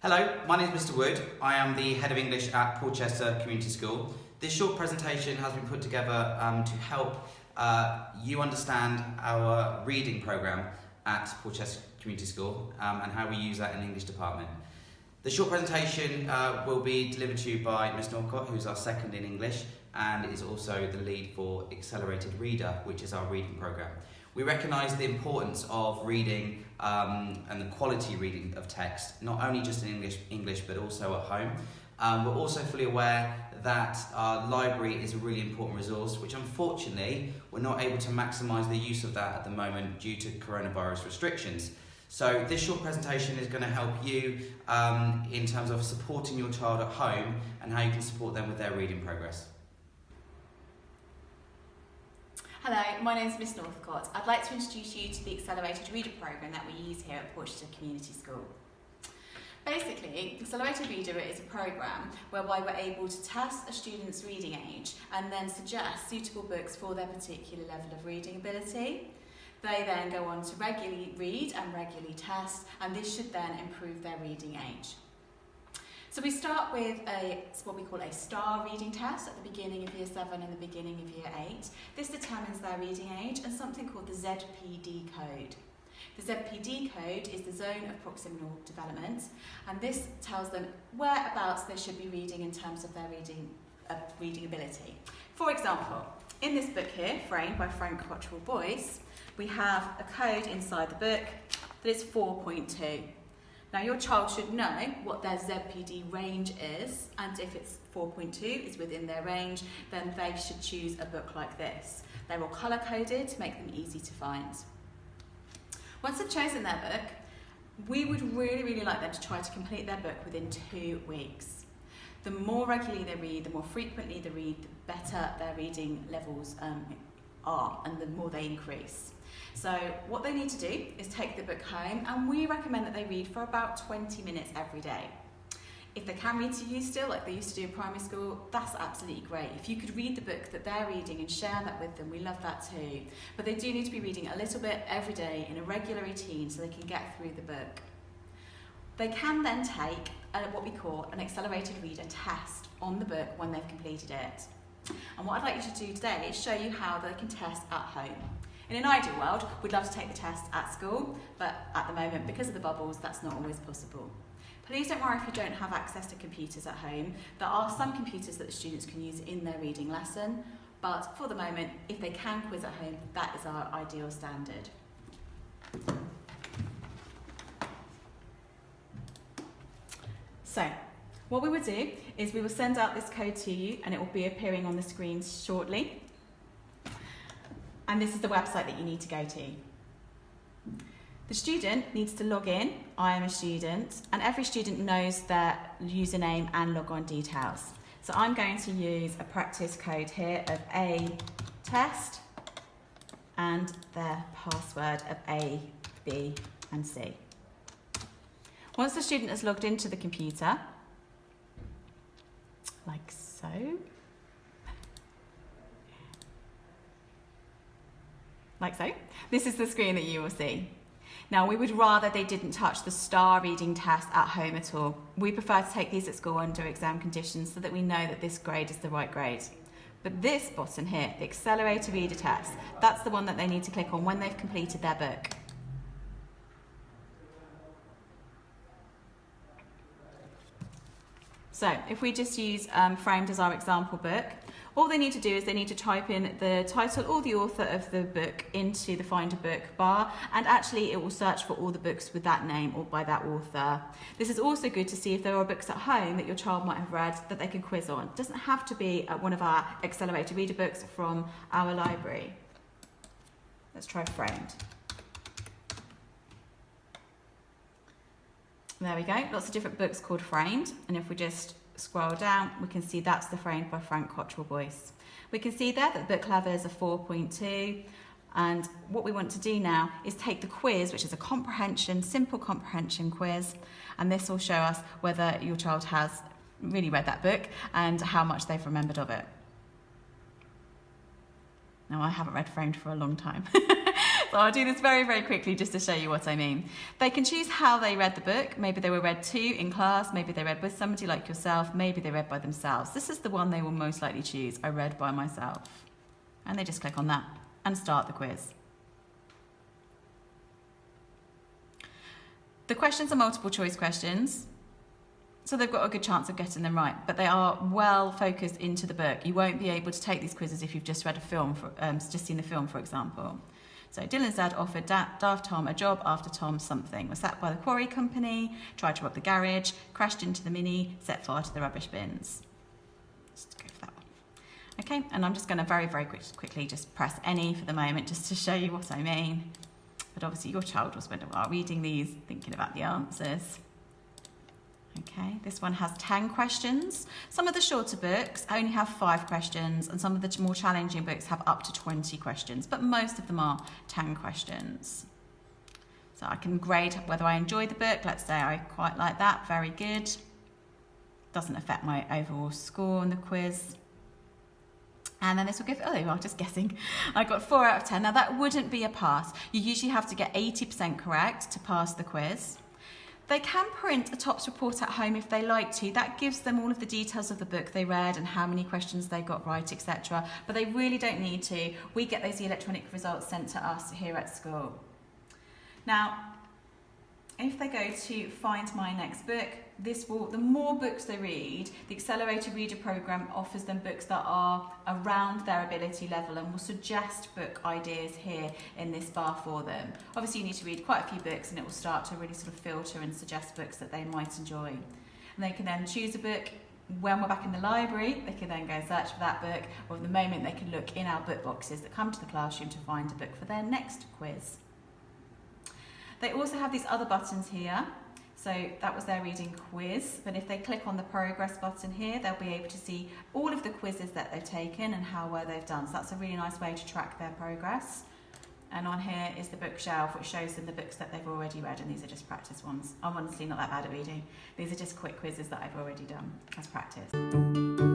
Hello, my name is Mr. Wood. I am the Head of English at Porchester Community School. This short presentation has been put together to help you understand our reading programme at Porchester Community School and how we use that in the English department. The short presentation will be delivered to you by Ms Northcott, who's our second in English and is also the lead for Accelerated Reader, which is our reading programme. We recognise the importance of reading and the quality reading of text, not only just in English but also at home. We're also fully aware that our library is a really important resource, which unfortunately we're not able to maximise the use of that at the moment due to coronavirus restrictions. So this short presentation is going to help you in terms of supporting your child at home and how you can support them with their reading progress. Hello, my name is Miss Northcott. I'd like to introduce you to the Accelerated Reader programme that we use here at Porchester Community School. Basically, Accelerated Reader is a programme whereby we're able to test a student's reading age and then suggest suitable books for their particular level of reading ability. They then go on to regularly read and regularly test, and this should then improve their reading age. So we start with what we call a STAR reading test at the beginning of Year 7 and the beginning of Year 8. This determines their reading age and something called the ZPD code. The ZPD code is the Zone of Proximal Development, and this tells them whereabouts they should be reading in terms of their reading ability. For example, in this book here, Framed by Frank Cottrell Boyce, we have a code inside the book that is 4.2. Now your child should know what their ZPD range is, and if it's 4.2 is within their range, then they should choose a book like this. They're all colour coded to make them easy to find. Once they've chosen their book, we would really like them to try to complete their book within 2 weeks. The more regularly they read, the more frequently they read, the better their reading levels are, and the more they increase. So what they need to do is take the book home, and we recommend that they read for about 20 minutes every day. If they can read to you still, like they used to do in primary school, that's absolutely great. If you could read the book that they're reading and share that with them, we love that too. But they do need to be reading a little bit every day in a regular routine so they can get through the book. They can then take what we call an Accelerated Reader test on the book when they've completed it. And what I'd like you to do today is show you how they can test at home. In an ideal world, we'd love to take the test at school, but at the moment, because of the bubbles, that's not always possible. Please don't worry if you don't have access to computers at home. There are some computers that the students can use in their reading lesson, but for the moment, if they can quiz at home, that is our ideal standard. So, what we will do is we will send out this code to you, and it will be appearing on the screen shortly. And this is the website that you need to go to. The student needs to log in. I am a student, and every student knows their username and logon details. So I'm going to use a practice code here of A test and their password of A, B, and C. Once the student has logged into the computer, like so, this is the screen that you will see. Now, we would rather they didn't touch the STAR reading test at home at all. We prefer to take these at school under exam conditions so that we know that this grade is the right grade. But this button here, the Accelerated Reader test, that's the one that they need to click on when they've completed their book. So if we just use Framed as our example book, all they need to do is they need to type in the title or the author of the book into the Find a Book bar, and actually it will search for all the books with that name or by that author. This is also good to see if there are books at home that your child might have read that they can quiz on. It doesn't have to be one of our Accelerated Reader books from our library. Let's try Framed. There we go, lots of different books called Framed, and if we just scroll down, we can see that's the Framed by Frank Cottrell Boyce. We can see there that the book level is a 4.2, and what we want to do now is take the quiz, which is a simple comprehension quiz, and this will show us whether your child has really read that book and how much they've remembered of it. Now, I haven't read Framed for a long time, so So I'll do this very, very quickly just to show you what I mean. They can choose how they read the book. Maybe they were read to in class, maybe they read with somebody like yourself, maybe they read by themselves. This is the one they will most likely choose. I read by myself. And they just click on that and start the quiz. The questions are multiple choice questions, so they've got a good chance of getting them right, but they are well focused into the book. You won't be able to take these quizzes if you've just read a film, just seen the film, for example. So Dylan's dad offered Daft Tom a job after Tom something. Was sacked by the quarry company, tried to rob the garage, crashed into the Mini, set fire to the rubbish bins. Just go for that one. Okay, and I'm just going to very, very quickly just press any for the moment just to show you what I mean. But obviously your child will spend a while reading these, thinking about the answers. Okay, this one has 10 questions. Some of the shorter books only have 5 questions, and some of the more challenging books have up to 20 questions, but most of them are 10 questions. So I can grade whether I enjoy the book. Let's say I quite like that, very good. Doesn't affect my overall score on the quiz. And then this will give, oh, you are just guessing. I got 4 out of 10. Now that wouldn't be a pass. You usually have to get 80% correct to pass the quiz. They can print a TOPS report at home if they like to. That gives them all of the details of the book they read and how many questions they got right, etc. But they really don't need to. We get those electronic results sent to us here at school. Now, if they go to find my next book, the more books they read, the Accelerated Reader Programme offers them books that are around their ability level and will suggest book ideas here in this bar for them. Obviously you need to read quite a few books and it will start to really sort of filter and suggest books that they might enjoy. And they can then choose a book. When we're back in the library, they can then go search for that book, or at the moment they can look in our book boxes that come to the classroom to find a book for their next quiz. They also have these other buttons here. So that was their reading quiz, but if they click on the progress button here, they'll be able to see all of the quizzes that they've taken and how well they've done. So that's a really nice way to track their progress. And on here is the bookshelf, which shows them the books that they've already read, and these are just practice ones. I'm honestly not that bad at reading. These are just quick quizzes that I've already done as practice.